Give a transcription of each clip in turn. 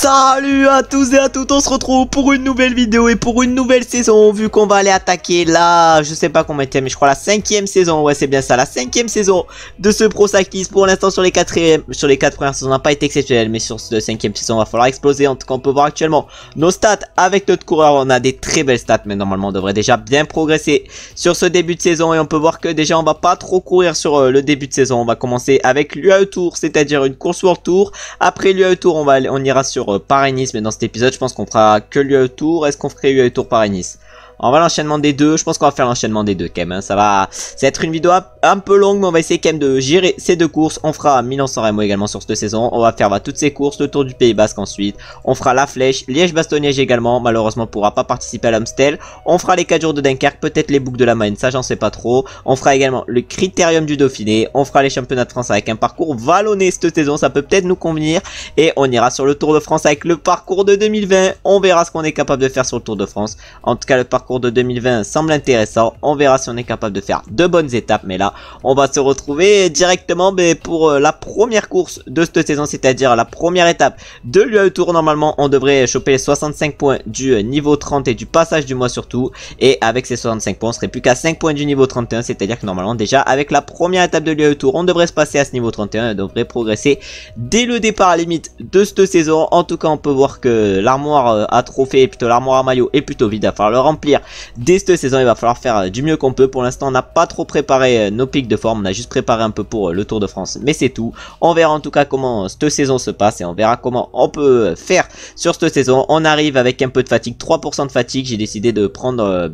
Salut à tous et à toutes, on se retrouve pour une nouvelle vidéo et pour une nouvelle saison. Vu qu'on va aller attaquer là, je sais pas combien mais je crois la 5e saison. Ouais, c'est bien ça, la 5e saison de ce Pro Cyclist. Pour l'instant sur les 4 premières saisons, on n'a pas été exceptionnel, mais sur cette 5e saison, va falloir exploser. En tout cas, on peut voir actuellement nos stats avec notre coureur. On a des très belles stats, mais normalement on devrait déjà bien progresser sur ce début de saison. Et on peut voir que déjà on va pas trop courir sur le début de saison. On va commencer avec l'UAE Tour, c'est-à-dire une course World Tour. Après l'UAE Tour, on ira sur Paris-Nice, mais dans cet épisode je pense qu'on fera que l'UAE Tour. Est-ce qu'on ferait l'UAE Tour Paris-Nice? On va l'enchaînement des deux, je pense qu'on va faire l'enchaînement des deux quand même, hein. Ça va être une vidéo un peu longue, mais on va essayer quand même de gérer ces deux courses. On fera Milan-San Remo également sur cette saison, on va faire toutes ces courses, le Tour du Pays Basque ensuite, on fera la Flèche, Liège-Bastogne-Liège également, malheureusement on pourra pas participer à l'Amstel, on fera les 4 jours de Dunkerque, peut-être les boucles de la Maine, ça j'en sais pas trop, on fera également le Critérium du Dauphiné, on fera les championnats de France avec un parcours vallonné cette saison, ça peut peut-être nous convenir, et on ira sur le Tour de France avec le parcours de 2020, on verra ce qu'on est capable de faire sur le Tour de France. En tout cas le parcours de 2020 semble intéressant, on verra si on est capable de faire de bonnes étapes, mais là on va se retrouver directement pour la première course de cette saison, c'est-à-dire la première étape de l'UAE Tour. Normalement on devrait choper les 65 points du niveau 30 et du passage du mois surtout, et avec ces 65 points on serait plus qu'à 5 points du niveau 31, c'est-à-dire que normalement déjà avec la première étape de l'UAE Tour on devrait se passer à ce niveau 31 et devrait progresser dès le départ à limite de cette saison. En tout cas on peut voir que l'armoire à trophée, plutôt l'armoire à maillot est plutôt vide, il va falloir le remplir dès cette saison. Il va falloir faire du mieux qu'on peut. Pour l'instant on n'a pas trop préparé nos pics de forme, on a juste préparé un peu pour le Tour de France, mais c'est tout. On verra en tout cas comment cette saison se passe et on verra comment on peut faire sur cette saison. On arrive avec un peu de fatigue, 3% de fatigue. J'ai décidé de prendre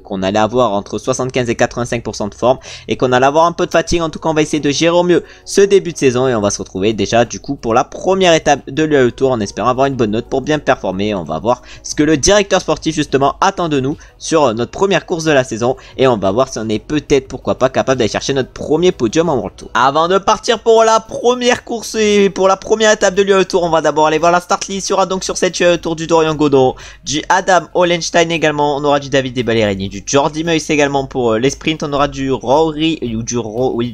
qu'on allait avoir entre 75 et 85% de forme et qu'on allait avoir un peu de fatigue. En tout cas on va essayer de gérer au mieux ce début de saison et on va se retrouver déjà du coup pour la première étape de l'UAE Tour en espérant avoir une bonne note pour bien performer. On va voir ce que le directeur sportif justement attend de nous sur notre première course de la saison et on va voir si on est peut-être pourquoi pas capable d'aller chercher notre premier podium en World Tour. Avant de partir pour la première course et pour la première étape de l'UAE Tour, on va d'abord aller voir la start list. Il y aura donc sur cette UAE Tour du Dorian Godon, du Adam Hollenstein également, on aura du David Deballerini, du Jordi Meus également pour les sprints, on aura du Rory ou du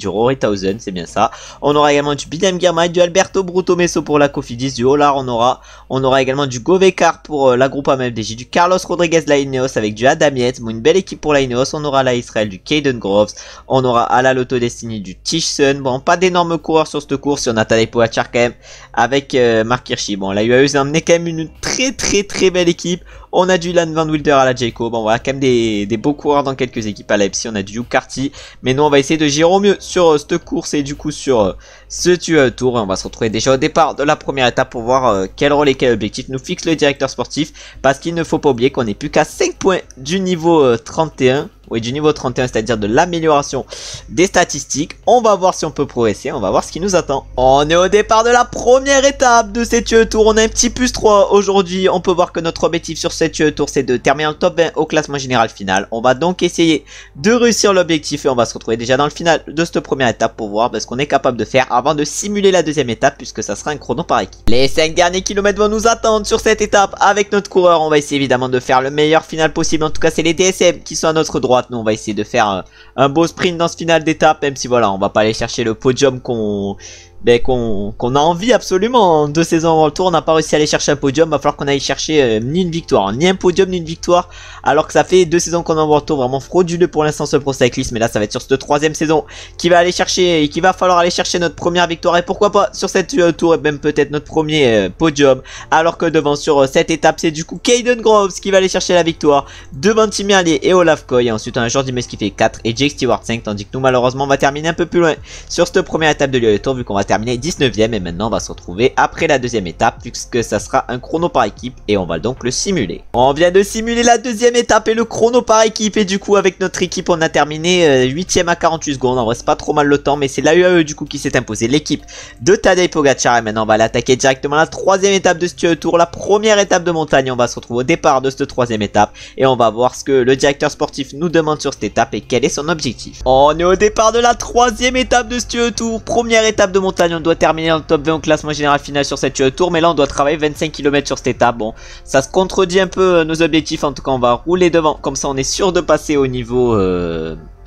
Rory Townsend, c'est bien ça. On aura également du Bidem Girmay, du Alberto Bruto-Messo pour la Cofidis, du Olar, on aura également du Govekar pour la groupe AMFDJ, du Carlos Rodriguez de la Ineos avec du Adam Yates, une belle équipe pour la Ineos. On aura la Israël du Caden Groves, on aura à la Lotto Destiny du Tishson. Bon, pas d'énormes coureurs sur cette course, on a Tadej Pogačar quand même avec Mark Hirschi. Bon, la UAE a amené quand même une très belle équipe. On a du Ilan Van Wilder à la Jacob, on voit quand même des beaux coureurs dans quelques équipes. À Leipzig on a du Hugh Carty, mais nous on va essayer de gérer au mieux sur cette course et du coup sur ce Tour. Et on va se retrouver déjà au départ de la première étape pour voir quel rôle et quel objectif nous fixe le directeur sportif, parce qu'il ne faut pas oublier qu'on n'est plus qu'à 5 points du niveau 31. Oui, du niveau 31, c'est-à-dire de l'amélioration des statistiques. On va voir si on peut progresser, on va voir ce qui nous attend. On est au départ de la première étape de cette UAE Tour, on a un petit plus 3 aujourd'hui. On peut voir que notre objectif sur cette UAE Tour c'est de terminer en top 20 au classement général final. On va donc essayer de réussir l'objectif et on va se retrouver déjà dans le final de cette première étape pour voir ce qu'on est capable de faire avant de simuler la deuxième étape, puisque ça sera un chrono par équipe. Les 5 derniers kilomètres vont nous attendre sur cette étape avec notre coureur. On va essayer évidemment de faire le meilleur final possible, en tout cas c'est les DSM qui sont à notre droite. Nous on va essayer de faire un beau sprint dans ce final d'étape, même si voilà on va pas aller chercher le podium qu'on a envie absolument. 2 saisons avant le Tour on n'a pas réussi à aller chercher un podium, va falloir qu'on aille chercher ni une victoire, ni un podium ni une victoire, alors que ça fait 2 saisons qu'on envoie le Tour, vraiment frauduleux pour l'instant ce Pro Cyclist. Mais là ça va être sur cette 3e saison qui va aller chercher et qui va falloir aller chercher notre première victoire et pourquoi pas sur cette Tour et même peut-être notre premier podium, alors que devant sur cette étape c'est du coup Caden Groves qui va aller chercher la victoire devant Tim Merlier et Olaf Koy, et ensuite on a Jordi Meus qui fait 4 et Jake Stewart 5, tandis que nous malheureusement on va terminer un peu plus loin sur cette première étape de l'UAE Tour vu qu'on va terminer 19e. Et maintenant on va se retrouver après la deuxième étape puisque ça sera un chrono par équipe et on va donc le simuler. On vient de simuler la deuxième étape et le chrono par équipe, et du coup avec notre équipe on a terminé 8e à 48 secondes. En vrai c'est pas trop mal le temps, mais c'est la UAE du coup qui s'est imposée, l'équipe de Tadej Pogačar. Et maintenant on va aller attaquer directement la 3e étape de ce Tour, la première étape de montagne. On va se retrouver au départ de cette 3e étape et on va voir ce que le directeur sportif nous demande sur cette étape et quel est son objectif. On est au départ de la 3e étape de ce Tour, première étape de montagne. On doit terminer dans le top 20 au classement général final sur cette Tour, mais là on doit travailler 25 km sur cette étape. Bon, ça se contredit un peu nos objectifs, en tout cas on va rouler devant, comme ça on est sûr de passer au niveau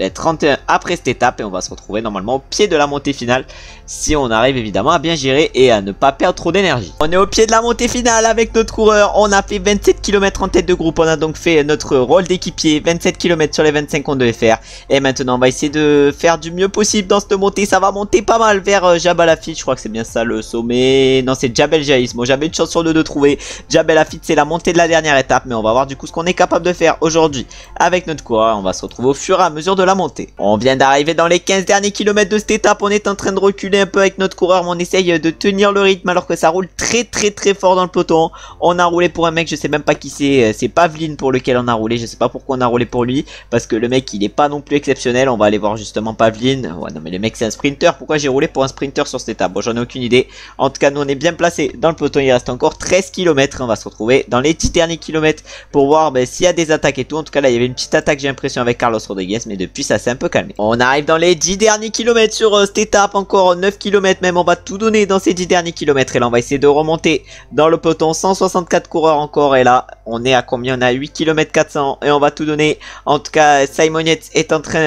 31 après cette étape et on va se retrouver normalement au pied de la montée finale si on arrive évidemment à bien gérer et à ne pas perdre trop d'énergie. On est au pied de la montée finale avec notre coureur, on a fait 27 km en tête de groupe, on a donc fait notre rôle d'équipier, 27 km sur les 25 qu'on devait faire et maintenant on va essayer de faire du mieux possible dans cette montée. Ça va monter pas mal vers Jabal Lafite, je crois que c'est bien ça le sommet, non c'est Jabel Jaïs. Bon, j'avais une chance sur deux de trouver. Jabal Lafite c'est la montée de la dernière étape, mais on va voir du coup ce qu'on est capable de faire aujourd'hui avec notre coureur. On va se retrouver au fur et à mesure de la montée. On vient d'arriver dans les 15 derniers kilomètres de cette étape, on est en train de reculer un peu avec notre coureur, mais on essaye de tenir le rythme alors que ça roule très fort dans le peloton. On a roulé pour un mec, je sais même pas qui c'est Pavline pour lequel on a roulé, je sais pas pourquoi on a roulé pour lui, parce que le mec il est pas non plus exceptionnel. On va aller voir justement Pavline. Ouais non mais le mec c'est un sprinter, pourquoi j'ai roulé pour un sprinter sur cette étape? Bon, j'en ai aucune idée. En tout cas nous on est bien placé dans le peloton, il reste encore 13 km, on va se retrouver dans les 10 derniers kilomètres pour voir s'il y a des attaques et tout. En tout cas là il y avait une petite attaque j'ai l'impression avec Carlos Rodriguez, mais depuis ça s'est un peu calmé. On arrive dans les 10 derniers kilomètres sur cette étape, encore 9 km même, on va tout donner dans ces 10 derniers kilomètres et là on va essayer de remonter dans le peloton. 164 coureurs encore et là on est à combien? On a 8 km 400 et on va tout donner. En tout cas Simon Yates est en train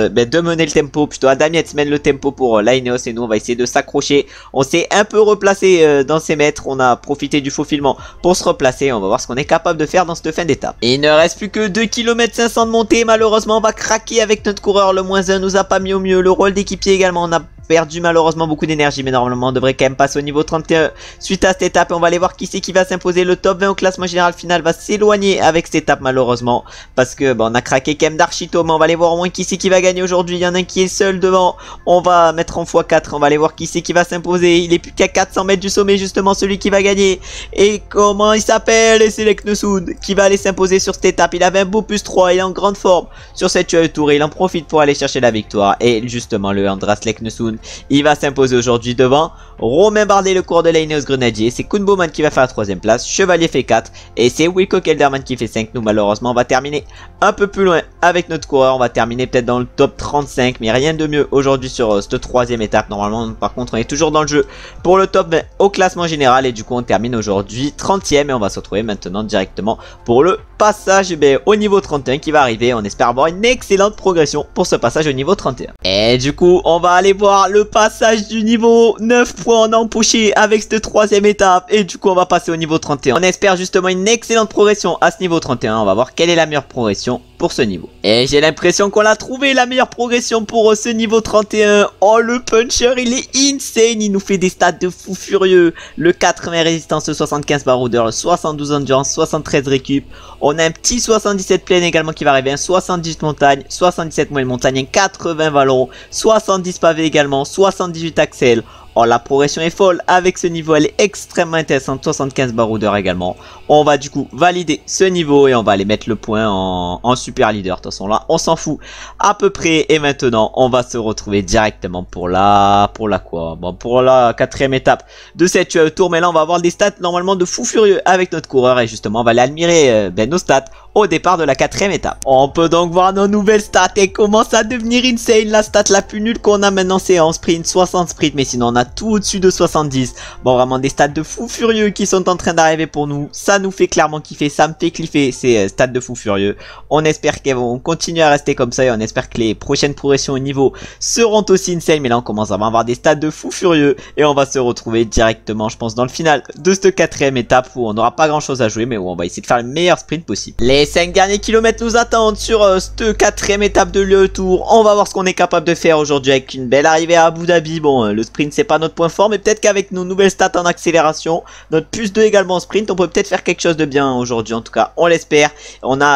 de mener le tempo, plutôt Adam Yates mène le tempo pour l'Ineos et nous on va essayer de s'accrocher. On s'est un peu replacé dans ces mètres, on a profité du faufilement pour se replacer. On va voir ce qu'on est capable de faire dans cette fin d'étape. Il ne reste plus que 2 km 500 de montée, malheureusement on va craquer avec notre coureur. Le -1 nous a pas mis au mieux, le rôle d'équipier également, on a perdu malheureusement beaucoup d'énergie, mais normalement on devrait quand même passer au niveau 31 suite à cette étape et on va aller voir qui c'est qui va s'imposer. Le top 20 au classement général final va s'éloigner avec cette étape malheureusement parce que on a craqué quand même d'archito, mais on va aller voir au moins qui c'est qui va gagner aujourd'hui. Il y en a un qui est seul devant, on va mettre en x4, on va aller voir qui c'est qui va s'imposer. Il est plus qu'à 400 mètres du sommet justement, celui qui va gagner. Et comment il s'appelle? Et c'est Leknesund qui va aller s'imposer sur cette étape. Il avait un beau +3, il est en grande forme sur cette tour et il en profite pour aller chercher la victoire. Et justement le Andras Leknesund, il va s'imposer aujourd'hui devant Romain Bardet, le coureur de l'Ineos Grenadier. C'est Koen Bouwman qui va faire la 3ème place, Chevalier fait 4 et c'est Wilco Kelderman qui fait 5. Nous malheureusement on va terminer un peu plus loin avec notre coureur, on va terminer peut-être dans le top 35, mais rien de mieux aujourd'hui sur cette 3ème étape. Normalement par contre on est toujours dans le jeu pour le top 20 au classement général et du coup on termine aujourd'hui 30ème et on va se retrouver maintenant directement pour le passage au niveau 31 qui va arriver. On espère avoir une excellente progression pour ce passage au niveau 31. Et du coup on va aller voir le passage du niveau 9 points en empoché avec cette 3ème étape et du coup on va passer au niveau 31. On espère justement une excellente progression à ce niveau 31. On va voir quelle est la meilleure progression pour ce niveau. Et j'ai l'impression qu'on l'a trouvé, la meilleure progression pour ce niveau 31. Oh le puncher il est insane, il nous fait des stats de fou furieux. Le 80 résistance, le 75 baroudeur, le 72 endurance, 73 récup. On a un petit 77 plaine également qui va arriver, un 78 montagne, 77 moyenne montagne, un 80 vallon, 70 pavés également, 78 axel. Oh la progression est folle avec ce niveau, elle est extrêmement intéressante. 75 baroudeur également. On va du coup valider ce niveau et on va aller mettre le point en super leader. De toute façon là on s'en fout à peu près. Et maintenant on va se retrouver directement pour la quoi, bon pour la 4ème étape de cette tour. Mais là on va avoir des stats normalement de fou furieux avec notre coureur et justement on va aller admirer nos stats au départ de la 4ème étape. On peut donc voir nos nouvelles stats et commence à devenir insane. La stat la plus nulle qu'on a maintenant c'est en sprint, 60 sprint, mais sinon on a tout au-dessus de 70. Bon vraiment des stats de fou furieux qui sont en train d'arriver pour nous. Ça nous fait clairement kiffer, ça me fait cliffer ces stats de fou furieux. On espère qu'elles vont continuer à rester comme ça et on espère que les prochaines progressions au niveau seront aussi insane. Mais là on commence à avoir des stats de fou furieux et on va se retrouver directement je pense dans le final de cette 4ème étape où on n'aura pas grand chose à jouer mais où on va essayer de faire le meilleur sprint possible. Les 5 derniers kilomètres nous attendent sur cette 4ème étape de le tour. On va voir ce qu'on est capable de faire aujourd'hui avec une belle arrivée à Abu Dhabi. Bon le sprint c'est pas notre point fort, mais peut-être qu'avec nos nouvelles stats en accélération, notre +2 également en sprint, on peut peut-être faire quelque chose de bien aujourd'hui. En tout cas on l'espère. On a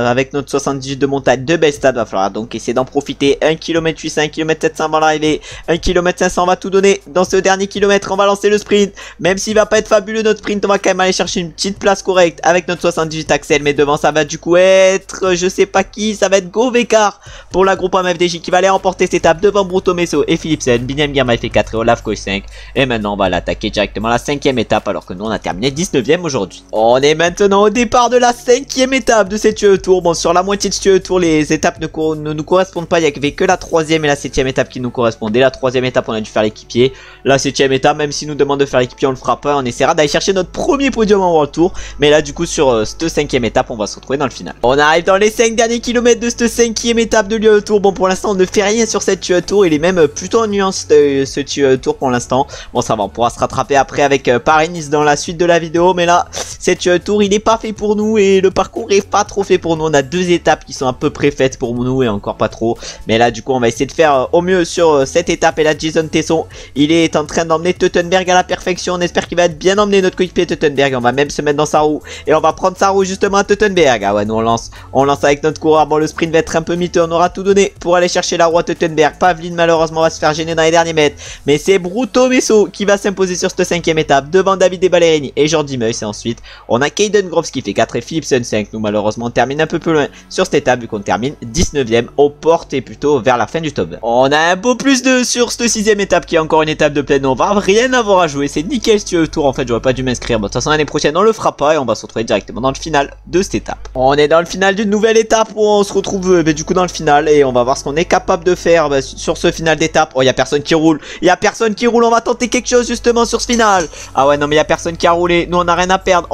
avec notre 78 de montagne de belles stats, va falloir donc essayer d'en profiter. 1 km 800, 1 km 700 avant l'arrivée, 1 km 500, on va tout donner dans ce dernier kilomètre. On va lancer le sprint, même s'il va pas être fabuleux notre sprint, on va quand même aller chercher une petite place correcte avec notre 78 axel. Mais devant ça va du coup être je sais pas qui, ça va être Govekar pour la groupe MFDJ qui va aller remporter cette étape devant Bruto Messo et Philipsen. Biniam Girma fait 4 et Olaf Koch 5. Et maintenant on va l'attaquer directement à la 5ème étape alors que nous on a terminé 19ème aujourd'hui. On est maintenant au départ de la 5ème étape de cette tour. Bon sur la moitié de cette tour les étapes ne nous correspondent pas, il n'y avait que la 3ème et la 7ème étape qui nous correspondaient. La 3ème étape on a dû faire l'équipier. La 7ème étape même s'il nous demande de faire l'équipier on le fera pas. On essaiera d'aller chercher notre premier podium en World Tour. Mais là du coup sur cette 5ème étape on va se retrouver retrouver dans le final. On arrive dans les 5 derniers kilomètres de cette 5e étape de l'UAE Tour. Bon, pour l'instant on ne fait rien sur cette UAE Tour, il est même plutôt ennuyant ce UAE Tour pour l'instant. Bon, ça va, on pourra se rattraper après avec Paris-Nice dans la suite de la vidéo, mais là cette UAE Tour il n'est pas fait pour nous et le parcours est pas trop fait pour nous. On a 2 étapes qui sont à peu près faites pour nous et encore pas trop, mais là du coup on va essayer de faire au mieux sur cette étape. Et là Jason Tesson il est en train d'emmener Teutenberg à la perfection. On espère qu'il va être bien emmené, notre coéquipier Teutenberg. On va même se mettre dans sa roue et on va prendre sa roue justement à Teutenberg. Ah ouais, nous on lance avec notre coureur. Bon, le sprint va être un peu miteux, on aura tout donné pour aller chercher la roue à Teutenberg. Pavline malheureusement va se faire gêner dans les derniers mètres, mais c'est Bruto Messo qui va s'imposer sur cette 5e étape devant David De Ballerini et Jordi Meus. Et ensuite on a Caden Groves qui fait 4 et Philipsen 5. Nous malheureusement on termine un peu plus loin sur cette étape vu qu'on termine 19e aux portes et plutôt vers la fin du top 20. On a un beau plus 2 sur cette 6e étape qui est encore une étape de pleine. On va rien avoir à jouer, c'est nickel ce tour. En fait j'aurais pas dû m'inscrire. Bon, de toute façon l'année prochaine on le fera pas et on va se retrouver directement dans le final de cette étape. On est dans le final d'une nouvelle étape où on se retrouve du coup dans le final et on va voir ce qu'on est capable de faire sur ce final d'étape. Oh, il y a personne qui roule, on va tenter quelque chose justement sur ce final. Ah ouais, non mais il y a personne qui a roulé, nous on a rien à perdre,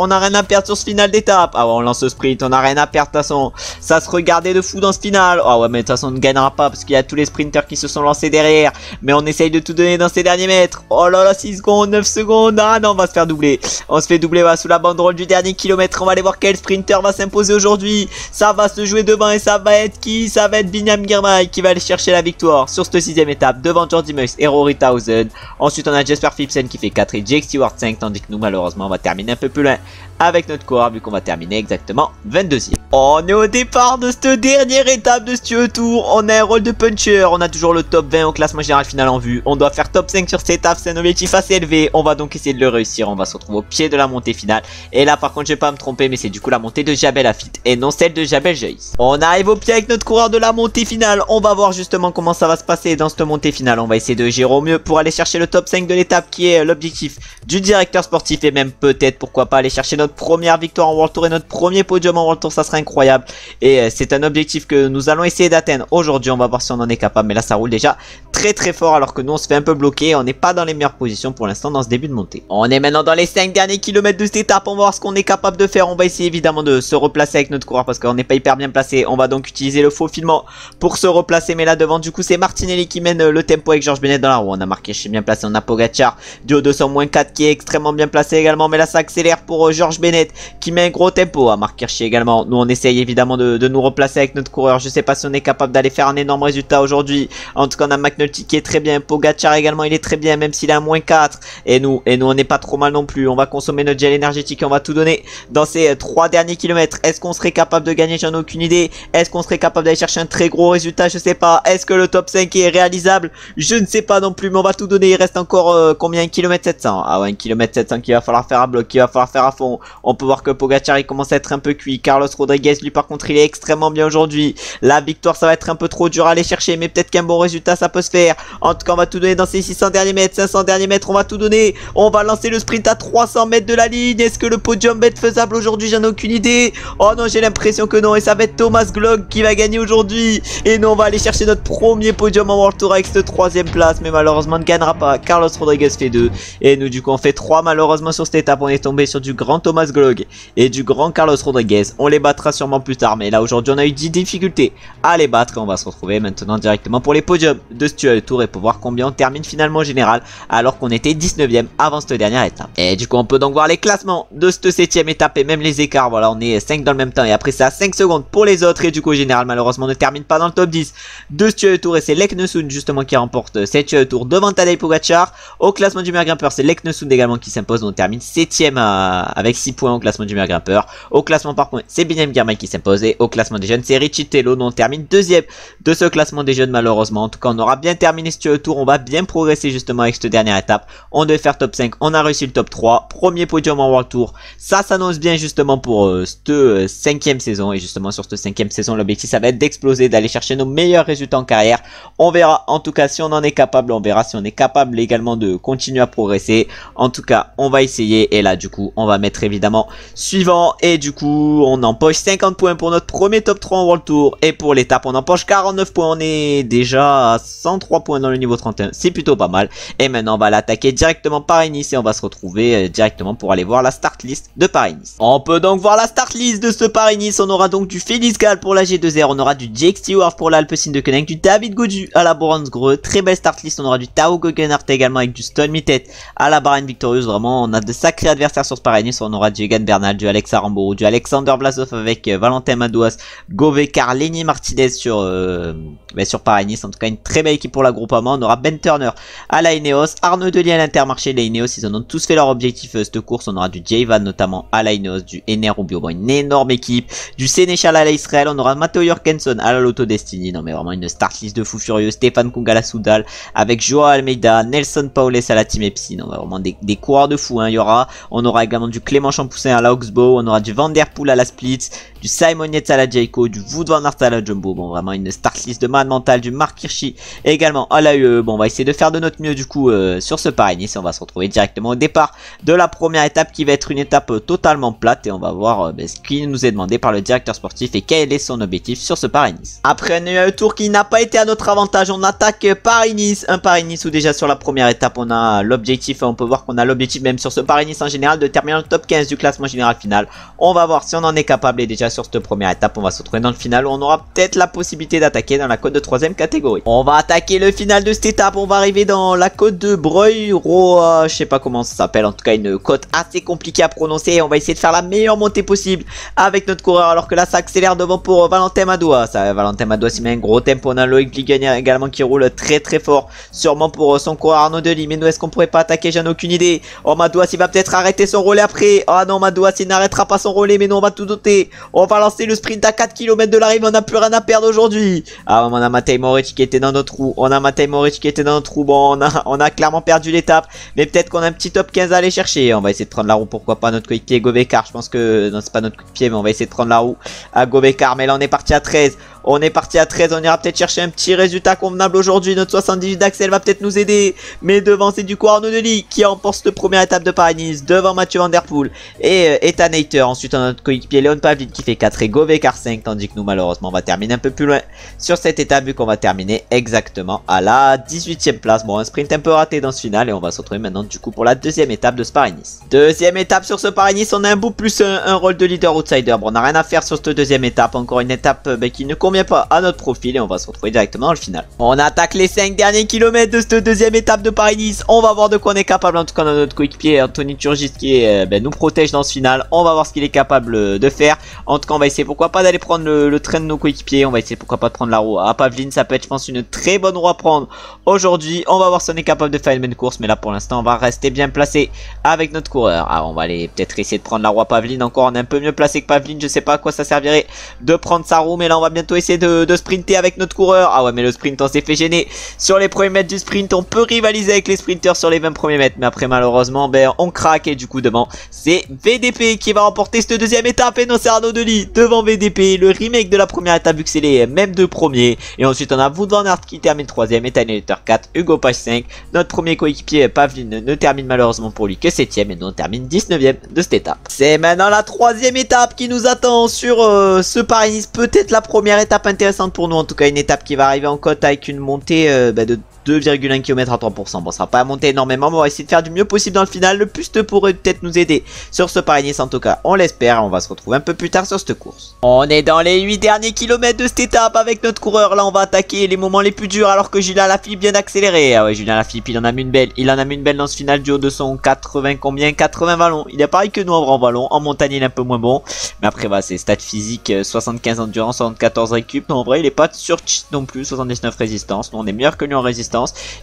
sur ce final d'étape. Ah ouais, on lance ce sprint, on a rien à perdre de toute façon. Ça se regardait de fou dans ce final. Ah ouais, mais de toute façon on ne gagnera pas parce qu'il y a tous les sprinters qui se sont lancés derrière, mais on essaye de tout donner dans ces derniers mètres. Oh là là, 6 secondes, 9 secondes. Ah non, on va se faire doubler. On se fait doubler voilà, sous la banderole du dernier kilomètre. On va aller voir quel sprinter va s'imposer aujourd'hui. Ça va se jouer devant et ça va être qui? Ça va être Binyam Girmay qui va aller chercher la victoire sur cette 6e étape devant Jordi Meus et Rory Townsend. Ensuite on a Jasper Philipsen qui fait 4 et Jake Stewart 5, tandis que nous malheureusement on va terminer un peu plus loin avec notre coureur vu qu'on va terminer exactement 22e. On est au départ de cette dernière étape de ce tour. On a un rôle de puncher, on a toujours le top 20 au classement général final en vue. On doit faire top 5 sur cette étape, c'est un objectif assez élevé. On va donc essayer de le réussir. On va se retrouver au pied de la montée finale. Et là par contre je vais pas me tromper, mais c'est du coup la montée de Jabel Lafitte et non celle de Jabel Joyce. On arrive au pied avec notre coureur de la montée finale. On va voir justement comment ça va se passer dans cette montée finale. On va essayer de gérer au mieux pour aller chercher le top 5 de l'étape qui est l'objectif du directeur sportif et même peut-être pourquoi pas aller chercher notre première victoire en World Tour et notre premier podium en World Tour. Ça serait incroyable et c'est un objectif que nous allons essayer d'atteindre aujourd'hui. On va voir si on en est capable, mais là ça roule déjà très fort alors que nous on se fait un peu bloquer. On n'est pas dans les meilleures positions pour l'instant dans ce début de montée. On est maintenant dans les 5 derniers kilomètres de cette étape. On va voir ce qu'on est capable de faire. On va essayer évidemment de se replacer avec notre coureur parce qu'on n'est pas hyper bien placé. On va donc utiliser le faufilement pour se replacer, mais là devant du coup c'est Martinelli qui mène le tempo avec Georges Bennett dans la roue. On a marqué chez bien placé, on a Pogacar du haut 200-4 qui est extrêmement bien placé également, mais là ça accélère pour Georges Bennett qui met un gros tempo à Marc Hirschi également. Nous on essaye évidemment de nous replacer avec notre coureur. Je sais pas si on est capable d'aller faire un énorme résultat aujourd'hui. En tout cas on a McNulty qui est très bien, Pogacar également il est très bien même s'il est à -4 et nous on n'est pas trop mal non plus. On va consommer notre gel énergétique et on va tout donner dans ces 3 derniers kilomètres. Est-ce qu'on serait capable de gagner? J'en ai aucune idée. Est-ce qu'on serait capable d'aller chercher un très gros résultat? Je sais pas. Est-ce que le top 5 est réalisable? Je ne sais pas non plus, mais on va tout donner. Il reste encore combien? 1 km 700. Ah ouais, 1 km 700 qu'il va falloir faire à bloc, qu'il va falloir faire à fond. On peut voir que Pogacar il commence à être un peu cuit. Carlos Rodriguez lui par contre il est extrêmement bien aujourd'hui. La victoire ça va être un peu trop dur à aller chercher, mais peut-être qu'un bon résultat ça peut se faire. En tout cas on va tout donner dans ces 600 derniers mètres, 500 derniers mètres. On va tout donner. On va lancer le sprint à 300 mètres de la ligne. Est-ce que le podium va être faisable aujourd'hui? J'en ai aucune idée. Oh non, j'ai l'impression que non, et ça va être Thomas Glogg qui va gagner aujourd'hui. Et nous on va aller chercher notre premier podium en World Tour avec cette 3e place, mais malheureusement on ne gagnera pas. Carlos Rodriguez fait 2 et nous du coup on fait 3 malheureusement sur cette étape. On est tombé sur du grand Thomas Glogg et du grand Carlos Rodriguez. On les battra sûrement plus tard, mais là aujourd'hui on a eu 10 difficultés à les battre et on va se retrouver maintenant directement pour les podiums de ce tour et pour voir combien on termine finalement en général alors qu'on était 19e avant cette dernière étape. Et du coup on peut donc voir les classements de cette 7e étape et même les écarts. Voilà, on est 5 dans le même temps et après c'est à 5 secondes pour les autres et du coup au général malheureusement on ne termine pas dans le top 10 de ce tour et c'est Leknesund justement qui remporte cette tour devant Tadej Pogacar. Au classement du meilleur grimpeur c'est Leknesund également qui s'impose, on termine 7e avec 6 points au classement du meilleur grimpeur. Au classement par points c'est Binyam Girmay qui s'impose et au classement des jeunes c'est Richie Tello. Nous on termine 2e de ce classement des jeunes malheureusement. En tout cas on aura bien terminé ce tour, on va bien progresser justement avec cette dernière étape. On devait faire top 5, on a réussi le top 3, premier podium en World Tour. Ça s'annonce bien justement pour cette 5e saison et justement sur cette 5e saison l'objectif ça va être d'exploser, d'aller chercher nos meilleurs résultats en carrière. On verra en tout cas si on en est capable, on verra si on est capable également de continuer à progresser. En tout cas on va essayer et là du coup on va mettre évidemment suivant. Et du coup, on empoche 50 points pour notre premier top 3 en World Tour. Et pour l'étape, on empoche 49 points. On est déjà à 103 points dans le niveau 31. C'est plutôt pas mal. Et maintenant, on va l'attaquer directement Paris-Nice. Et on va se retrouver directement pour aller voir la start list de Paris-Nice. On peut donc voir la start list de ce Paris-Nice. On aura donc du Félix Gall pour la G2R. On aura du Jake Stewart pour l'Alpecin de Koenig. Du David Gaudu à la Bornsgreux. Très belle start list. On aura du Tao Guggenhardt également avec du Stone Mittet à la Bahrain Victorious. Vraiment, on a de sacrés adversaires sur ce Paris-Nice. On aura du Egan Bernal, du Alex Aramburu, du Alexander Blasov avec Valentin Madouas, Govekar, Lenny Martinez sur Paris-Nice. En tout cas, une très belle équipe pour la Groupama. On aura Ben Turner à la Ineos, Arnaud Delis à l'Intermarché. Les Ineos, ils en ont tous fait leur objectif cette course. On aura du J-Van notamment à la Ineos, du Ener Rubio, bon, une énorme équipe, du Sénéchal à la Israël. On aura Matteo Jorgensen à la Lotto Destiny. Non mais vraiment une start list de fou furieux. Stéphane Kung à la Soudal avec Joao Almeida, Nelson Paules à la Team Epsi. Non, vraiment des coureurs de fou, hein. On aura également du Clément Champoussin à la Oxbow. On aura du Van Der Poel à la Splits, du Simon Yates à la Jayco, du Wout van Aert à la Jumbo. Bon, vraiment une start list de malade mental, du Marc Hirschi également à la UE. Bon, on va essayer de faire de notre mieux du coup sur ce Paris-Nice. On va se retrouver directement au départ de la première étape qui va être une étape totalement plate et on va voir ce qui nous est demandé par le directeur sportif et quel est son objectif sur ce Paris-Nice. Après un tour qui n'a pas été à notre avantage, on attaque Paris-Nice, un Paris-Nice où déjà sur la première étape on a l'objectif, on peut voir qu'on a l'objectif même sur ce Paris-Nice en général de terminer le top 15 du classement général final. On va voir si on en est capable et déjà sur cette première étape on va se retrouver dans le final où on aura peut-être la possibilité d'attaquer dans la côte de 3ème catégorie. On va attaquer le final de cette étape, on va arriver dans la côte de Breuil-Roa, je sais pas comment ça s'appelle, en tout cas une côte assez compliquée à prononcer. On va essayer de faire la meilleure montée possible avec notre coureur alors que là ça accélère devant pour Valentin Madouas. Valentin Madouas il met un gros tempo. On a Loïc Ligonier également qui roule très très fort, sûrement pour son coureur Arnaud Delis. Mais nous est-ce qu'on pourrait pas attaquer? J'en ai aucune idée. Oh Madouas il va peut-être arrêter son relais après. Oh non Madouas il n'arrêtera pas son relais, mais nous on va tout doter. On va lancer le sprint à 4 km de l'arrivée. On n'a plus rien à perdre aujourd'hui. Ah on a Matej Moric qui était dans notre roue. Bon on a clairement perdu l'étape, mais peut-être qu'on a un petit top 15 à aller chercher. On va essayer de prendre la roue, pourquoi pas notre coéquipier Govekar. Je pense que non c'est pas notre coéquipier, mais on va essayer de prendre la roue à Govekar. Mais là on est parti à 13. On ira peut-être chercher un petit résultat convenable aujourd'hui. Notre 78 d'Axel va peut-être nous aider. Mais devant c'est du coup Arnaud Delis qui remporte cette première étape de Paris-Nice. Devant Mathieu Van Der Poel et Ethan Hayter. Ensuite on a notre coéquipier Léon Pavlid qui fait 4 et Govekar 5. Tandis que nous malheureusement on va terminer un peu plus loin sur cette étape vu qu'on va terminer exactement à la 18ème place. Bon un sprint un peu raté dans ce final et on va se retrouver maintenant du coup pour la deuxième étape de ce Paris-Nice. Deuxième étape sur ce Paris-Nice, on a un bout plus un rôle de leader outsider. Bon on n'a rien à faire sur cette deuxième étape. Encore une étape qui ne convient pas à notre profil et on va se retrouver directement dans le final. On attaque les 5 derniers kilomètres de cette deuxième étape de Paris-Nice. On va voir de quoi on est capable. En tout cas, on a notre coéquipier Anthony Turgis qui nous protège dans ce final. On va voir ce qu'il est capable de faire. En tout cas, on va essayer pourquoi pas d'aller prendre le train de nos coéquipiers. On va essayer pourquoi pas de prendre la roue à Pavlin. Ça peut être, je pense, une très bonne roue à prendre aujourd'hui. On va voir si on est capable de faire une bonne course. Mais là, pour l'instant, on va rester bien placé avec notre coureur. Ah, on va aller peut-être essayer de prendre la roue à Pavlin. Encore, on est un peu mieux placé que Pavlin. Je sais pas à quoi ça servirait de prendre sa roue. Mais là, on va bientôt essayer de sprinter avec notre coureur. Ah ouais mais le sprint on s'est fait gêner sur les premiers mètres du sprint. On peut rivaliser avec les sprinters sur les 20 premiers mètres, mais après malheureusement on craque et du coup devant c'est VDP qui va remporter cette deuxième étape. Et non c'est Arnaud Delis devant VDP, le remake de la première étape vu que c'est les mêmes deux premiers. Et ensuite on a Wout van Aert qui termine 3ème, Ethan Hayter 4, Hugo Page 5. Notre premier coéquipier Pavlin ne termine malheureusement pour lui que 7ème et nous on termine 19ème de cette étape. C'est maintenant la troisième étape qui nous attend sur ce Paris-Nice. Peut-être la première étape intéressante pour nous, en tout cas une étape qui va arriver en côte avec une montée de 2,1 km à 3%. Bon, ça va pas monter énormément, mais on va essayer de faire du mieux possible dans le final. Le plus pourrait peut-être nous aider sur ce Paris-Nice, en tout cas, on l'espère. On va se retrouver un peu plus tard sur cette course. On est dans les 8 derniers kilomètres de cette étape avec notre coureur. Là, on va attaquer les moments les plus durs alors que Julien Lafilippe vient d'accélérer. Ah ouais, Julien Lafilippe, il en a mis une belle. Il en a mis une belle dans ce final du haut de son 80 combien 80 vallons. Il est pareil que nous en grand vallon. En montagne, il est un peu moins bon. Mais après, voilà, c'est stats physiques 75 endurance, 74 récup. Non, en vrai, il est pas sur cheat non plus. 79 résistance. Nous, on est meilleur que lui en résistance.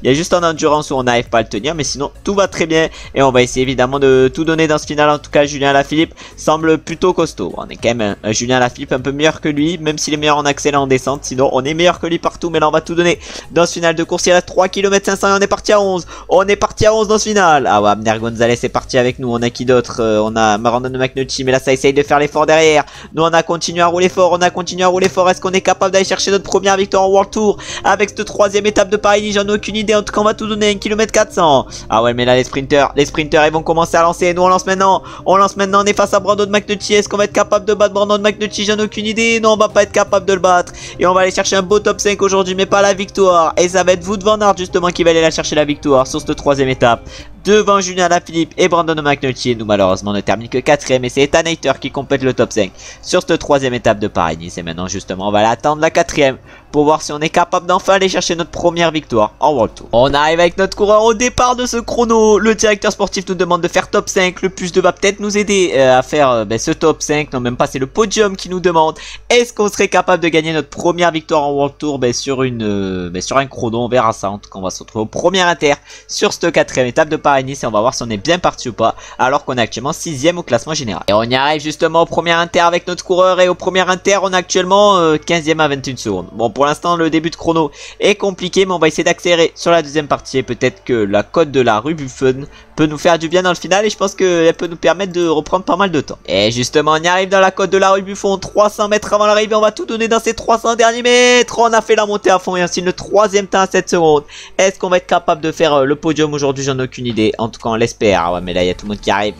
Il y a juste en endurance où on n'arrive pas à le tenir, mais sinon tout va très bien et on va essayer évidemment de tout donner dans ce final. En tout cas Julien Lafilippe semble plutôt costaud. On est quand même un Julien Lafilippe un peu meilleur que lui, même s'il est meilleur en accélérant et en descente. Sinon on est meilleur que lui partout, mais là on va tout donner dans ce final de course. Il reste 3 km 500 et on est parti à 11. On est parti à 11 dans ce final. Ah ouais, Abner Gonzalez est parti avec nous. On a qui d'autre? On a Brandon McNulty, mais là ça essaye de faire l'effort derrière. Nous on a continué à rouler fort, Est-ce qu'on est capable d'aller chercher notre première victoire en World Tour avec cette troisième étape de Paris-Nice? j'en ai aucune idée. En tout cas, on va tout donner 1 km 400. Ah ouais, mais là, les sprinters, ils vont commencer à lancer. Nous, on lance maintenant. On est face à Brandon McNulty. Est-ce qu'on va être capable de battre Brandon McNulty? J'en ai aucune idée. Non, on va pas être capable de le battre. Et on va aller chercher un beau top 5 aujourd'hui, mais pas la victoire. Et ça va être Wout van Aert, justement, qui va aller la chercher la victoire sur cette 3e étape. Devant Julien Alaphilippe et Brandon McNulty. Nous, malheureusement, ne termine que 4e. Et c'est Ethan Hayter qui complète le top 5 sur cette 3e étape de Paris-Nice. Et maintenant, justement, on va aller attendre la 4e pour voir si on est capable d'enfin aller chercher notre première victoire en World Tour. On arrive avec notre coureur au départ de ce chrono. Le directeur sportif nous demande de faire top 5. Le plus de va peut-être nous aider à faire ce top 5. Non, même pas, c'est le podium qui nous demande. Est-ce qu'on serait capable de gagner notre première victoire en World Tour sur un chrono? On verra ça. En tout cas, on va se retrouver au premier inter sur cette 4e étape de Paris-Nice et on va voir si on est bien parti ou pas, alors qu'on est actuellement 6e au classement général. Et on y arrive justement au premier inter avec notre coureur, et au premier inter on est actuellement 15e à 21 secondes. Bon, pour l'instant le début de chrono est compliqué, mais on va essayer d'accélérer sur la deuxième partie, et peut-être que la côte de la rue Buffon peut nous faire du bien dans le final, et je pense qu'elle peut nous permettre de reprendre pas mal de temps. Et justement on y arrive dans la côte de la rue Buffon, 300 mètres avant l'arrivée, on va tout donner dans ces 300 derniers mètres. On a fait la montée à fond et ainsi le 3e temps à 7 secondes. Est-ce qu'on va être capable de faire le podium aujourd'hui? J'en ai aucune idée. En tout cas on l'espère. Ah ouais, mais là il y a tout le monde qui arrive.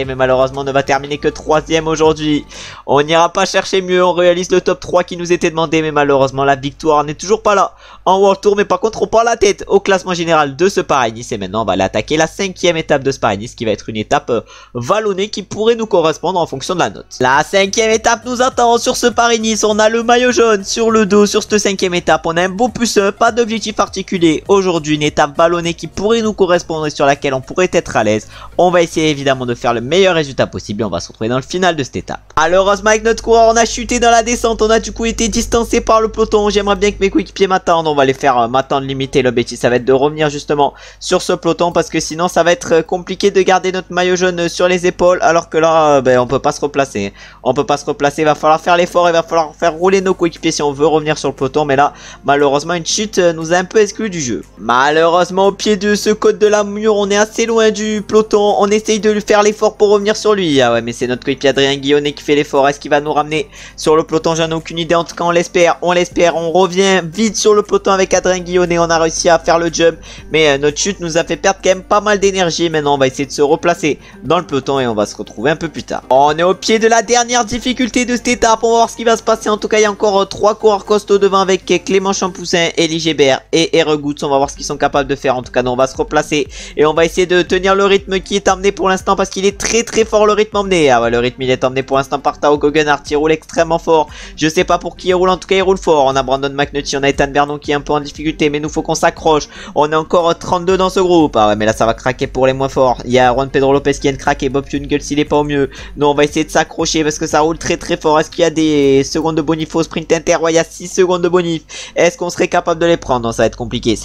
Mais malheureusement on ne va terminer que 3e aujourd'hui. On n'ira pas chercher mieux. On réalise le top 3 qui nous était demandé, mais malheureusement la victoire n'est toujours pas là en World Tour. Mais par contre on prend la tête au classement général de ce Paris-Nice. Et maintenant on va aller attaquer la 5e étape de ce Paris-Nice, qui va être une étape vallonnée qui pourrait nous correspondre en fonction de la note. La 5e étape nous attend sur ce Paris-Nice. On a le maillot jaune sur le dos sur cette 5e étape. On a un beau plus 1, pas d'objectif particulier aujourd'hui, une étape vallonnée qui pourrait nous correspondre et sur laquelle on pourrait être à l'aise. On va essayer évidemment de faire le meilleur résultat possible et on va se retrouver dans le final de cette étape. Malheureusement avec notre coureur on a chuté dans la descente, on a du coup été distancé par le peloton. J'aimerais bien que mes coéquipiers m'attendent, on va les faire m'attendre limiter. L'objectif ça va être de revenir justement sur ce peloton, parce que sinon ça va être compliqué de garder notre maillot jaune sur les épaules, alors que là on peut pas se replacer. Il va falloir faire l'effort, il va falloir faire rouler nos coéquipiers si on veut revenir sur le peloton, mais là malheureusement une chute nous a un peu exclu du jeu. Malheureusement au pied de ce côte de la mur on est assez loin du peloton, on essaye de lui faire l'effort pour revenir sur lui. Ah ouais, mais c'est notre coéquipier Adrien Guillonnet qui fait l'effort. Est-ce qu'il va nous ramener sur le peloton? J'en ai aucune idée, en tout cas on l'espère, on revient vite sur le peloton avec Adrien Guillonnet. On a réussi à faire le jump, mais notre chute nous a fait perdre quand même pas mal d'énergie. Maintenant on va essayer de se replacer dans le peloton et on va se retrouver un peu plus tard. On est au pied de la dernière difficulté de cette étape, on va voir ce qui va se passer. En tout cas il y a encore 3 coureurs costauds devant avec Clément Champoussin, Elie Gébert et Eregouts. On va voir ce qu'ils sont capables de faire. En tout cas nous on va se replacer et on va essayer de tenir le rythme qui est emmené pour l'instant, parce qu'il est très fort le rythme emmené. Ah ouais, le rythme il est emmené pour l'instant par Tao Geoghenaert, il roule extrêmement fort. Je sais pas pour qui il roule, en tout cas il roule fort. On a Brandon McNulty, on a Ethan Vernon qui est un peu en difficulté, mais nous faut qu'on s'accroche. On est encore 32 dans ce groupe. Ah ouais, mais là ça va craquer pour les moins forts. Il y a Juan Pedro Lopez qui vient de craquer, Bob Jungels il est pas au mieux. Nous on va essayer de s'accrocher parce que ça roule très fort. Est-ce qu'il y a des secondes de bonif au sprint inter? Ouais, il y a 6 secondes de bonif. Est-ce qu'on serait capable de les prendre? Non, ça va être compliqué.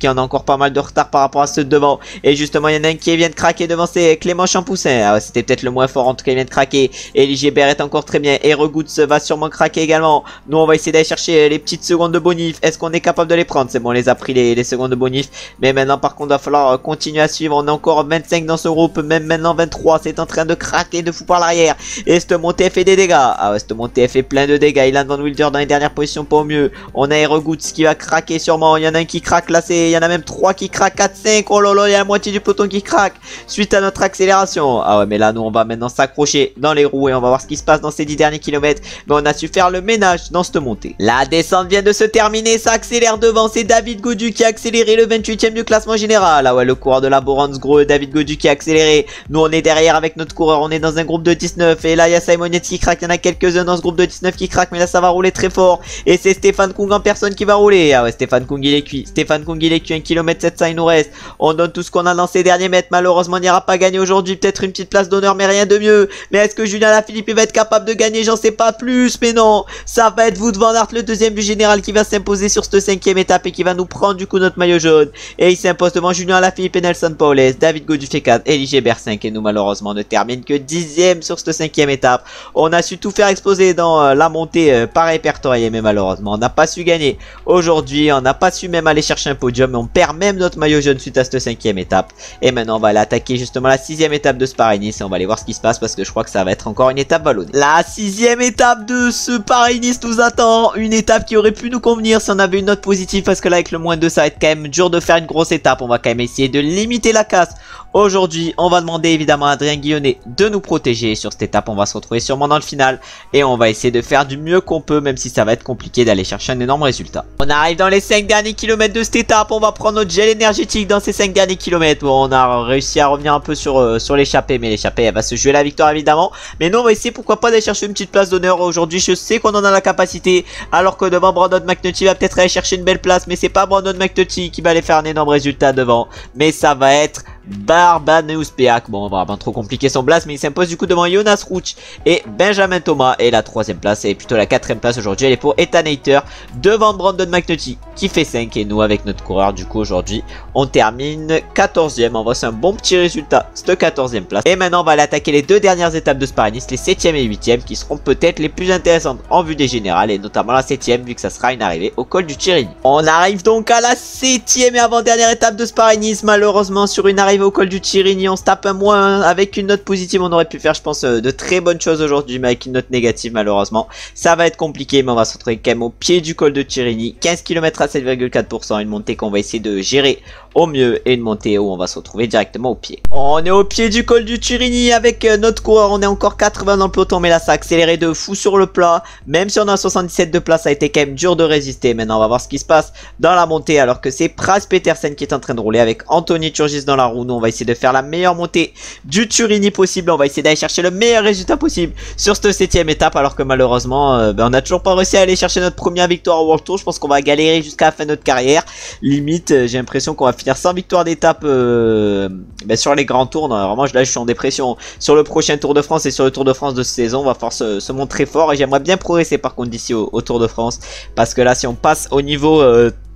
On a encore pas mal de retard par rapport à ceux devant. Et justement il y en a un qui vient de craquer devant, c'est Clément Champoussin. Ah ouais, c'était peut-être le moins fort, en tout cas il vient de craquer. Elie Gébert est encore très bien, et Eregouts va sûrement craquer également. Nous on va essayer d'aller chercher les petites secondes de bonif. Est-ce qu'on est capable de les prendre? C'est bon, on les a pris les secondes de bonif, mais maintenant par contre il va falloir continuer à suivre. On est encore 25 dans ce groupe, même maintenant 23. C'est en train de craquer de fou par l'arrière, et cette montée fait des dégâts. Ah ouais, cette montée fait plein de dégâts. Ilan Van Wilder dans les dernières positions, pas au mieux. On a Eregouts qui va craquer sûrement. Il y en a un qui craque là, il y en a même 3 qui craquent, 4, 5. Oh là là, il y a la moitié du peloton qui craque suite à notre accélération. Ah ouais, mais là nous on va maintenant s'accrocher dans les roues et on va voir ce qui se passe dans ces 10 derniers kilomètres. Mais on a su faire le ménage dans cette montée. La descente vient de se terminer, ça accélère devant. C'est David Gaudu qui a accéléré, le 28e du classement général. Ah ouais, le coureur de la Boransgro, David Gaudu qui a accéléré. Nous on est derrière avec notre coureur, on est dans un groupe de 19. Et là il y a Simon Yates qui craque, il y en a quelques-uns dans ce groupe de 19 qui craquent, mais là ça va rouler très fort. Et c'est Stéphane Kung en personne qui va rouler. Ah ouais, Stéphane Kung il est cuit. 1 km 700 il nous reste. On donne tout ce qu'on a dans ces derniers mètres. Malheureusement on n'ira pas gagner aujourd'hui, peut-être une petite place d'honneur mais rien de mieux. Mais est-ce que Julien Alaphilippe va être capable de gagner? J'en sais pas plus, mais non. Ça va être Wout van Aert, le deuxième du général, qui va s'imposer sur cette 5e étape et qui va nous prendre du coup notre maillot jaune. Et il s'impose devant Julien Alaphilippe et Nelson Paulès. David Gaudu fait 4, Elie Gébert 5 et nous malheureusement ne termine que 10e sur cette 5e étape. On a su tout faire exploser dans la montée par répertorié, mais malheureusement on n'a pas su gagner aujourd'hui. On n'a pas su même aller chercher un podium, mais on perd même notre maillot jaune suite à cette 5e étape. Et maintenant on va aller attaquer justement la 6e étape de ce Paris-Nice et on va aller voir ce qui se passe, parce que je crois que ça va être encore une étape vallonnée. La 6e étape de ce Paris-Nice nous attend, une étape étape qui aurait pu nous convenir si on avait une note positive, parce que là avec le -2 ça va être quand même dur de faire une grosse étape. On va quand même essayer de limiter la casse. Aujourd'hui, on va demander évidemment à Adrien Guillonnet de nous protéger sur cette étape. On va se retrouver sûrement dans le final et on va essayer de faire du mieux qu'on peut, même si ça va être compliqué d'aller chercher un énorme résultat. On arrive dans les 5 derniers kilomètres de cette étape. On va prendre notre gel énergétique dans ces 5 derniers kilomètres. Bon, on a réussi à revenir un peu sur l'échappée, mais l'échappée elle va se jouer la victoire évidemment. Mais nous on va essayer pourquoi pas d'aller chercher une petite place d'honneur aujourd'hui. Je sais qu'on en a la capacité, alors que devant Brandon McNulty va peut-être aller chercher une belle place, mais c'est pas Brandon McNulty qui va aller faire un énorme résultat devant, mais ça va être Barbaneus Peak. Bon, on va pas trop compliquer son blast, mais il s'impose du coup devant Jonas Ruch et Benjamin Thomas. Et la 3ème place, et plutôt la 4ème place aujourd'hui, elle est pour Ethan Hayter devant Brandon McNulty qui fait 5. Et nous avec notre coureur du coup aujourd'hui on termine 14ème. En vrai c'est un bon petit résultat, cette 14ème place. Et maintenant on va aller attaquer les 2 dernières étapes de Paris-Nice, les 7ème et 8ème, qui seront peut-être les plus intéressantes en vue des générales, et notamment la 7ème vu que ça sera une arrivée au col du Tirini. On arrive donc à la 7ème et avant-dernière étape de Paris-Nice. Malheureusement sur une arrivée au col du Tirini on se tape un -1 avec une note positive. On aurait pu faire je pense de très bonnes choses aujourd'hui, mais avec une note négative malheureusement ça va être compliqué. Mais on va se retrouver quand même au pied du col de Tirini, 15 km à 7,4%, une montée qu'on va essayer de gérer au mieux et une montée où on va se retrouver directement au pied. On est au pied du col du Tirini avec notre coureur. On est encore 80 dans le peloton, mais là ça a accéléré de fou sur le plat. Même si on a 77 de place, ça a été quand même dur de résister. Maintenant on va voir ce qui se passe dans la montée, alors que c'est Pras Petersen qui est en train de rouler avec Anthony Turgis dans la roue. Nous on va essayer de faire la meilleure montée du Tirini possible. On va essayer d'aller chercher le meilleur résultat possible sur cette 7ème étape, alors que malheureusement on n'a toujours pas réussi à aller chercher notre première victoire au World Tour. Je pense qu'on va galérer jusqu'à la fin de notre carrière. Limite j'ai l'impression qu'on va finir sans victoire d'étape sur les grands tours. Non, vraiment là je suis en dépression. Sur le prochain Tour de France et sur le Tour de France de cette saison, on va falloir se montrer fort, et j'aimerais bien progresser par contre d'ici au Tour de France, parce que là si on passe au niveau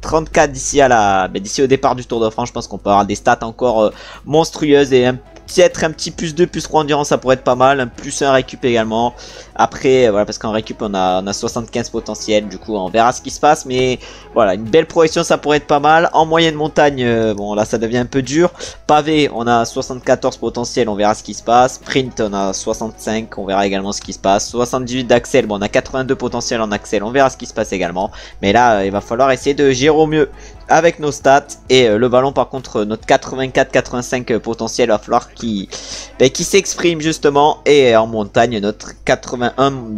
34 d'ici au départ du Tour de France, je pense qu'on peut avoir des stats encore monstrueuses, et peut-être un petit +2 +3 endurance ça pourrait être pas mal, un +1 récup également. Après voilà, parce qu'en récup on a 75 potentiel, du coup on verra ce qui se passe, mais voilà, une belle progression ça pourrait être pas mal. En moyenne montagne bon là ça devient un peu dur. Pavé on a 74 potentiel, on verra ce qui se passe. Sprint on a 65, on verra également ce qui se passe. 78 d'axel, bon on a 82 potentiel en axel, on verra ce qui se passe également. Mais là il va falloir essayer de gérer au mieux avec nos stats, et le ballon par contre notre 84-85 potentiel va falloir qu'il s'exprime justement, et en montagne notre 81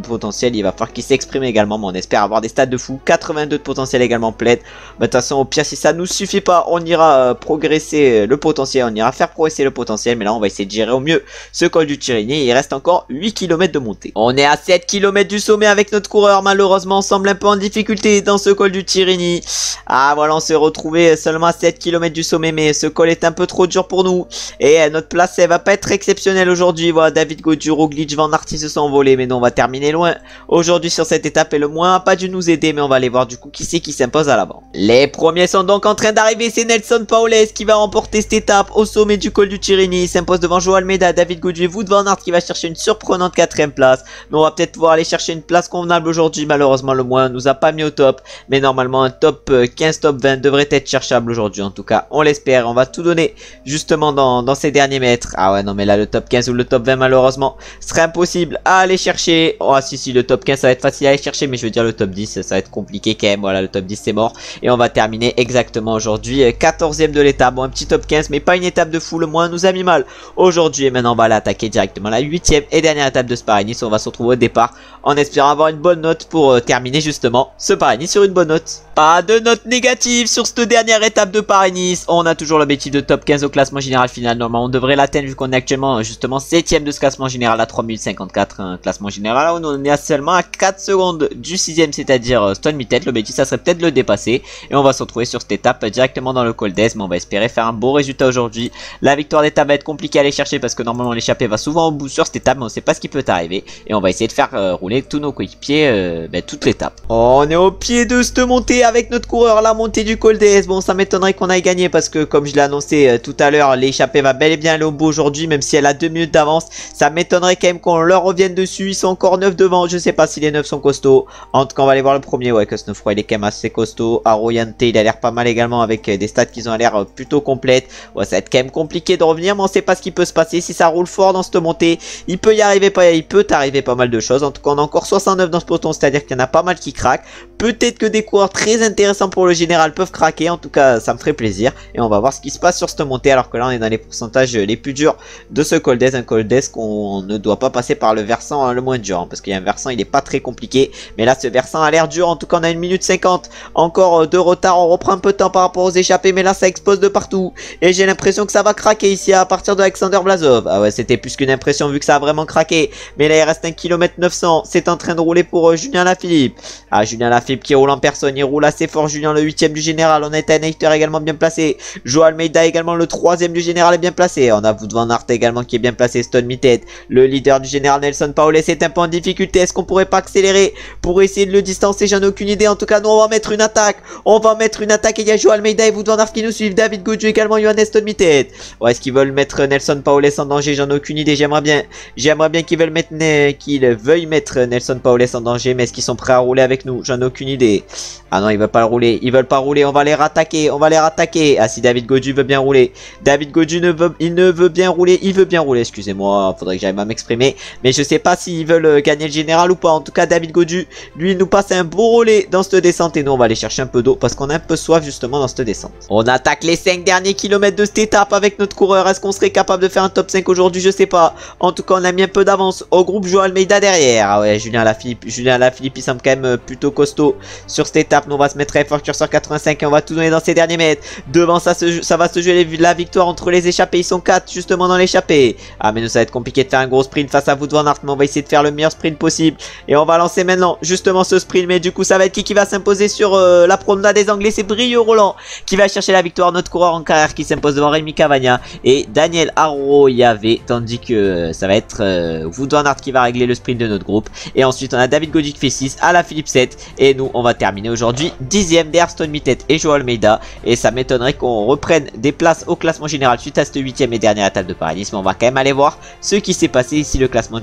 potentiel il va falloir qu'il s'exprime également, mais on espère avoir des stats de fou. 82 de potentiel également plaid. De toute façon au pire si ça nous suffit pas, on ira progresser le potentiel, on ira faire progresser le potentiel, mais là on va essayer de gérer au mieux ce col du Tirini. Il reste encore 8 km de montée. On est à 7 km du sommet avec notre coureur, malheureusement on semble un peu en difficulté dans ce col du Tirini. Ah voilà, on se retrouver seulement à 7 km du sommet, mais ce col est un peu trop dur pour nous, et notre place elle va pas être exceptionnelle aujourd'hui. Voilà, David Gaudu, Roglic, Van Aert se sont envolés, mais non, on va terminer loin aujourd'hui sur cette étape, et le moins a pas dû nous aider, mais on va aller voir du coup qui c'est qui s'impose à l'avant. Les premiers sont donc en train d'arriver, c'est Nelson Paules qui va remporter cette étape au sommet du col du Tirini. Il s'impose devant Joao Almeida, David Gaudu et Wout van Aert qui va chercher une surprenante 4ème place. Mais on va peut-être pouvoir aller chercher une place convenable aujourd'hui. Malheureusement le moins nous a pas mis au top, mais normalement un top 15, top 20 devrait être cherchable aujourd'hui, en tout cas on l'espère. On va tout donner justement dans ces derniers mètres. Ah ouais non, mais là le top 15 ou le top 20 malheureusement serait impossible à aller chercher. Oh si le top 15 ça va être facile à aller chercher, mais je veux dire le top 10 ça va être compliqué quand même. Voilà, le top 10 c'est mort, et on va terminer exactement aujourd'hui 14ème de l'étape. Bon, un petit top 15 mais pas une étape de fou, le moins nous a mis mal aujourd'hui. Et maintenant on va aller attaquer directement la 8ème et dernière étape de Paris-Nice. On va se retrouver au départ en espérant avoir une bonne note pour terminer justement ce Paris-Nice sur une bonne note. Pas de note négative sur cette dernière étape de Paris-Nice. On a toujours l'objectif de top 15 au classement général final. Normalement on devrait l'atteindre vu qu'on est actuellement justement 7ème de ce classement général à 3054. Un classement général où on est seulement à 4 secondes du 6ème, c'est-à-dire Stone Mittet. L'objectif ça serait peut-être de le dépasser, et on va se retrouver sur cette étape directement dans le col d'Aise. Mais on va espérer faire un beau résultat aujourd'hui. La victoire d'étape va être compliquée à aller chercher, parce que normalement l'échappée va souvent au bout sur cette étape, mais on sait pas ce qui peut arriver, et on va essayer de faire rouler tous nos coéquipiers toute l'étape. On est au pied de cette montée avec notre coureur, la montée du Col d'Es. Bon, ça m'étonnerait qu'on aille gagner parce que comme je l'ai annoncé tout à l'heure, l'échappée va bel et bien aller au bout aujourd'hui, même si elle a 2 minutes d'avance. Ça m'étonnerait quand même qu'on leur revienne dessus. Ils sont encore 9 devant. Je sais pas si les 9 sont costauds. En tout cas, on va aller voir le premier. Ouais, Cosnefroy, il est quand même assez costaud. Aroyante, il a l'air pas mal également avec des stats qui ont l'air plutôt complètes. Ouais, ça va être quand même compliqué de revenir, mais on sait pas ce qui peut se passer. Si ça roule fort dans cette montée, il peut y arriver, il peut arriver pas mal de choses. En tout cas, on a encore 69 dans ce peloton, c'est-à-dire qu'il y en a pas mal qui craquent. Peut-être que des coureurs très intéressants pour le général peuvent craquer. En tout cas, ça me ferait plaisir. Et on va voir ce qui se passe sur cette montée, alors que là, on est dans les pourcentages les plus durs de ce Col d'Es. Un Col d'Es qu'on ne doit pas passer par le versant le moins dur, hein, parce qu'il y a un versant, il est pas très compliqué. Mais là, ce versant a l'air dur. En tout cas, on a 1 minute 50. Encore de retard. On reprend un peu de temps par rapport aux échappées, mais là, ça explose de partout. Et j'ai l'impression que ça va craquer ici à partir de Alexander Vlasov. Ah ouais, c'était plus qu'une impression vu que ça a vraiment craqué. Mais là, il reste 1 km 900. C'est en train de rouler pour Julien Lafilippe. Ah, Julien Lafilippe qui roule en personne. Il roule assez fort. Julien, le 8ème du général. On a Ethan Heiter également bien placé. Joao Almeida également, le 3ème du général, est bien placé. On a Wout van Aert également qui est bien placé. Stone Mittet, le leader du général Nelson Paoles, est un peu en difficulté. Est-ce qu'on pourrait pas accélérer pour essayer de le distancer? J'en ai aucune idée. En tout cas, nous, on va mettre une attaque. On va mettre une attaque. Et il y a Joao Almeida et Wout van Aert qui nous suivent. David Gaudu également. Johannes Stone Mittet. Ouais, est-ce qu'ils veulent mettre Nelson Paoles en danger? J'en ai aucune idée. J'aimerais bien qu'ils veuillent mettre Nelson Paoles en danger. Mais est-ce qu'ils sont prêts à rouler avec nous? J'en ai aucune idée. Ah non, ils veulent pas le rouler. Ils veulent pas rouler. On va les rattaquer. On va les rattaquer. Ah, si David Gaudu veut bien rouler. David Gaudu il veut bien rouler. Excusez-moi. Faudrait que j'aille à m'exprimer. Mais je sais pas s'ils veulent gagner le général ou pas. En tout cas, David Gaudu, lui, il nous passe un beau relais dans cette descente. Et nous, on va aller chercher un peu d'eau parce qu'on a un peu soif justement dans cette descente. On attaque les 5 derniers kilomètres de cette étape avec notre coureur. Est-ce qu'on serait capable de faire un top 5 aujourd'hui? Je sais pas. En tout cas, on a mis un peu d'avance au groupe Joao Almeida derrière. Ah ouais, Julien Lafilippe, il semble quand même plutôt costaud sur cette étape. Nous, on va se mettre très fort sur 85 et on va tout donner dans ces derniers mètres. Devant ça, ça va se jouer la victoire entre les échappés. Ils sont 4 justement dans l'échappée. Ah, mais nous, ça va être compliqué de faire un gros sprint face à Wout van Aert. Mais on va essayer de faire le meilleur sprint possible. Et on va lancer maintenant justement ce sprint. Mais du coup, ça va être qui va s'imposer sur la promenade des Anglais? C'est Brieux Roland qui va chercher la victoire. Notre coureur en carrière qui s'impose devant Rémi Cavagna et Daniel Arroyave. Tandis que ça va être Wout van Aert qui va régler le sprint de notre groupe. Et ensuite, on a David Gaudu qui fait 6, Alaphilippe 7. Et nous, on va terminer aujourd'hui 10ème derrière Stone Mittet et Joao Almeida. Et ça m'étonnerait qu'on reprenne des places au classement général suite à cette 8ème et dernière étape de Paris-Nice. Mais on va quand même aller voir ce qui s'est passé ici le classement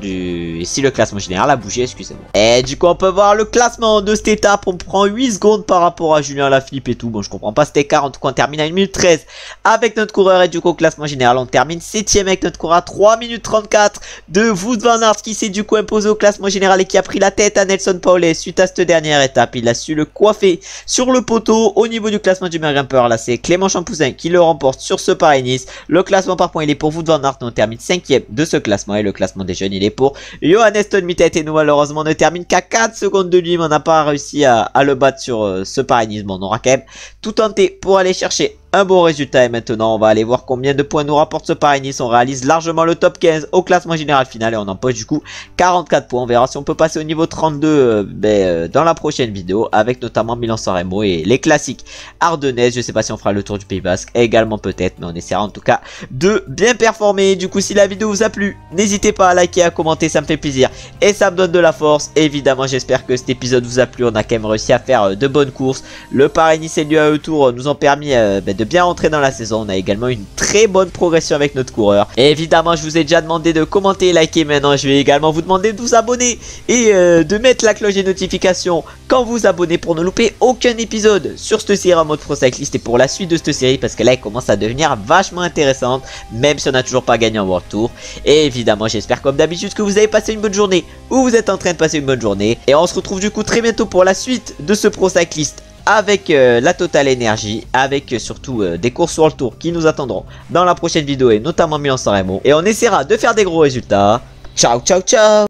général a bougé, excusez-moi. Et du coup, on peut voir le classement de cette étape. On prend 8 secondes par rapport à Julien Lafilippe et tout. Bon, je comprends pas cet écart. En tout cas, on termine à 1 minute 13 avec notre coureur. Et du coup, au classement général, on termine 7ème avec notre coureur à 3 minutes 34 de Wout van Aert qui s'est du coup imposé au classement général et qui a pris la tête à Nelson Paoles suite à cette dernière étape. Il a su le coiffer sur le poteau. Au niveau du classement du meilleur grimpeur, là, c'est Clément Champouzin qui le remporte sur ce Paris-Nice. Le classement par points, il est pour Wout van Aert. Nous, on termine 5ème de ce classement. Et le classement des jeunes, il est pour Johannes Stone Mittet. Et nous, malheureusement, on ne termine qu'à 4 secondes de lui. Mais on n'a pas réussi à le battre sur ce Paris-Nice. Bon, on aura quand même tout tenté pour aller chercher un bon résultat. Et maintenant, on va aller voir combien de points nous rapporte ce Paris-Nice. On réalise largement le top 15 au classement général final. Et on empoche du coup 44 points. On verra si on peut passer au niveau 32 dans la prochaine vidéo. Avec notamment Milan-San Remo et les classiques ardennaises. Je sais pas si on fera le tour du Pays Basque également peut-être. Mais on essaiera en tout cas de bien performer. Du coup, si la vidéo vous a plu, n'hésitez pas à liker, à commenter. Ça me fait plaisir. Et ça me donne de la force. Évidemment, j'espère que cet épisode vous a plu. On a quand même réussi à faire de bonnes courses. Le Paris-Nice et l'UAE Tour nous ont permis de bien rentrer dans la saison. On a également une très bonne progression avec notre coureur. Et évidemment, je vous ai déjà demandé de commenter et liker. Maintenant, je vais également vous demander de vous abonner et de mettre la cloche des notifications quand vous vous abonnez pour ne louper aucun épisode sur cette série en mode pro cycliste et pour la suite de cette série, parce que là, elle commence à devenir vachement intéressante, même si on n'a toujours pas gagné en World Tour. Et évidemment, j'espère comme d'habitude que vous avez passé une bonne journée ou vous êtes en train de passer une bonne journée. Et on se retrouve du coup très bientôt pour la suite de ce pro cycliste avec la Total Energy, avec surtout des courses sur le tour qui nous attendront dans la prochaine vidéo et notamment Milan-San Remo. Et on essaiera de faire des gros résultats. Ciao, ciao, ciao!